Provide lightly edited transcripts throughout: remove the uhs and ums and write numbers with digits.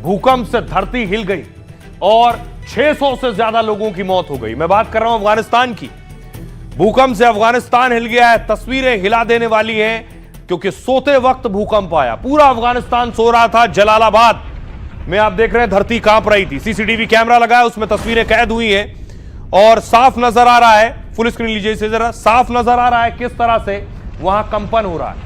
भूकंप से धरती हिल गई और 600 से ज्यादा लोगों की मौत हो गई। मैं बात कर रहा हूं अफगानिस्तान की। भूकंप से अफगानिस्तान हिल गया है। तस्वीरें हिला देने वाली हैं क्योंकि सोते वक्त भूकंप आया। पूरा अफगानिस्तान सो रहा था। जलालाबाद में आप देख रहे हैं धरती कांप रही थी। सीसीटीवी कैमरा लगा है, उसमें तस्वीरें कैद हुई हैं और साफ नजर आ रहा है, फुल स्क्रीन लीजिए इसे जरा, साफ नजर आ रहा है किस तरह से वहां कंपन हो रहा है।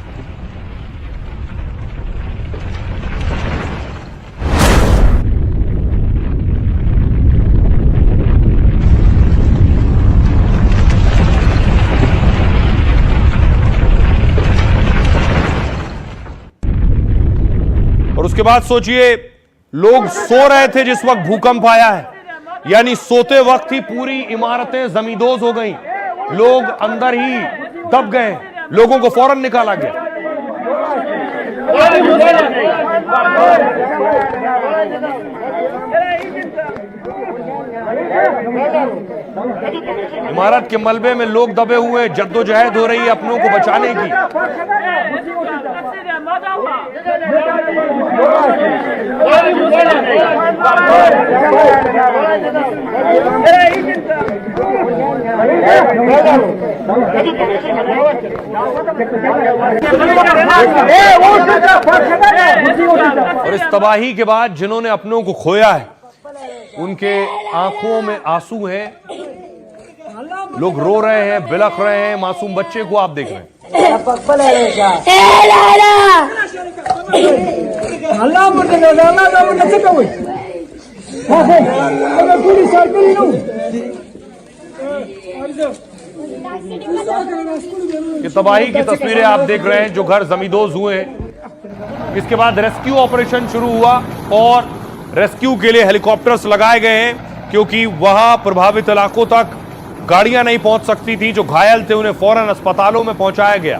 और उसके बाद सोचिए, लोग सो रहे थे जिस वक्त भूकंप आया है, यानी सोते वक्त ही पूरी इमारतें जमींदोज हो गई। लोग अंदर ही दब गए, लोगों को फौरन निकाला गया। इमारत के मलबे में लोग दबे हुए, जद्दोजहद हो रही है अपनों को बचाने की। और इस तबाही के बाद जिन्होंने अपनों को खोया है उनके आंखों में आंसू हैं, लोग रो रहे हैं, बिलख रहे हैं। मासूम बच्चे को आप देख रहे हैं। ये तबाही की तस्वीरें आप देख रहे हैं, जो घर जमींदोज हुए हैं। इसके बाद रेस्क्यू ऑपरेशन शुरू हुआ और रेस्क्यू के लिए हेलीकॉप्टर्स लगाए गए हैं क्योंकि वहां प्रभावित इलाकों तक गाड़ियां नहीं पहुंच सकती थी। जो घायल थे उन्हें फौरन अस्पतालों में पहुंचाया गया।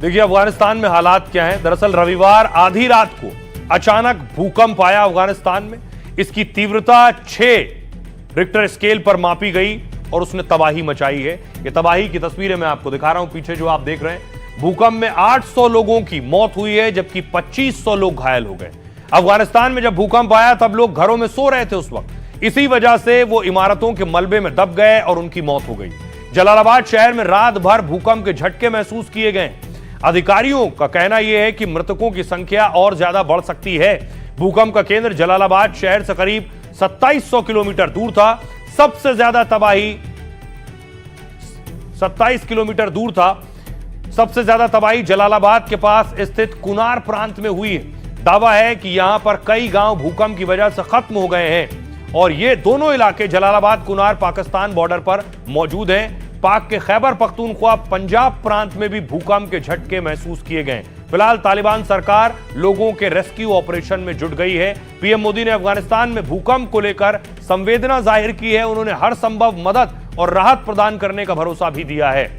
देखिए अफगानिस्तान में हालात क्या हैं। दरअसल रविवार आधी रात को अचानक भूकंप आया अफगानिस्तान में। इसकी तीव्रता 6 रिक्टर स्केल पर मापी गई और उसने तबाही मचाई है। ये तबाही की तस्वीरें मैं आपको दिखा रहा हूं पीछे जो आप देख रहे हैं। भूकंप में 800 लोगों की मौत हुई है जबकि 2500 लोग घायल हो गए। अफगानिस्तान में जब भूकंप आया तब लोग घरों में सो रहे थे उस वक्त। इसी वजह से वो इमारतों के मलबे में दब गए और उनकी मौत हो गई। जलालाबाद शहर में रात भर भूकंप के झटके महसूस किए गए। अधिकारियों का कहना यह है कि मृतकों की संख्या और ज्यादा बढ़ सकती है। भूकंप का केंद्र जलालाबाद शहर से करीब 2700 किलोमीटर दूर था। सबसे ज्यादा तबाही 27 किलोमीटर दूर था। सबसे ज्यादा तबाही जलालाबाद के पास स्थित कुनार प्रांत में हुई है। दावा है कि यहां पर कई गांव भूकंप की वजह से खत्म हो गए हैं और ये दोनों इलाके जलालाबाद कुनार पाकिस्तान बॉर्डर पर मौजूद हैं। पाक के खैबर पख्तूनख्वा पंजाब प्रांत में भी भूकंप के झटके महसूस किए गए। फिलहाल तालिबान सरकार लोगों के रेस्क्यू ऑपरेशन में जुट गई है। पीएम मोदी ने अफगानिस्तान में भूकंप को लेकर संवेदना जाहिर की है। उन्होंने हर संभव मदद और राहत प्रदान करने का भरोसा भी दिया है।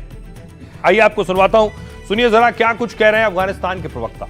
आइए आपको सुनवाता हूं, सुनिए जरा क्या कुछ कह रहे हैं अफगानिस्तान के प्रवक्ता।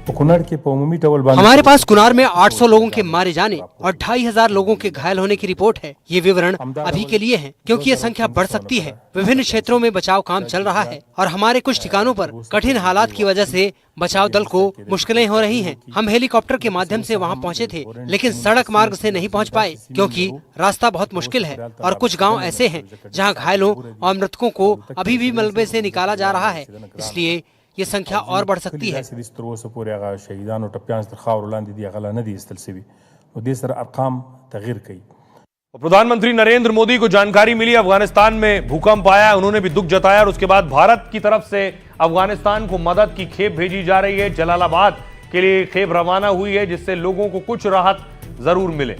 हमारे पास कुनार में 800 लोगों के मारे जाने और 2500 लोगों के घायल होने की रिपोर्ट है। ये विवरण अभी के लिए है क्योंकि ये संख्या बढ़ सकती है। विभिन्न क्षेत्रों में बचाव काम चल रहा है और हमारे कुछ ठिकानों पर कठिन हालात की वजह से बचाव दल को मुश्किलें हो रही हैं। हम हेलीकॉप्टर के माध्यम से वहां पहुंचे थे लेकिन सड़क मार्ग से नहीं पहुंच पाए क्योंकि रास्ता बहुत मुश्किल है और कुछ गांव ऐसे हैं जहां घायलों और मृतकों को अभी भी मलबे से निकाला जा रहा है, इसलिए ये संख्या और बढ़ सकती है। प्रधानमंत्री नरेंद्र मोदी को जानकारी मिली अफगानिस्तान में भूकंप आया, उन्होंने भी दुख जताया और उसके बाद भारत की तरफ से अफगानिस्तान को मदद की खेप भेजी जा रही है। जलालाबाद के लिए खेप रवाना हुई है जिससे लोगों को कुछ राहत जरूर मिले।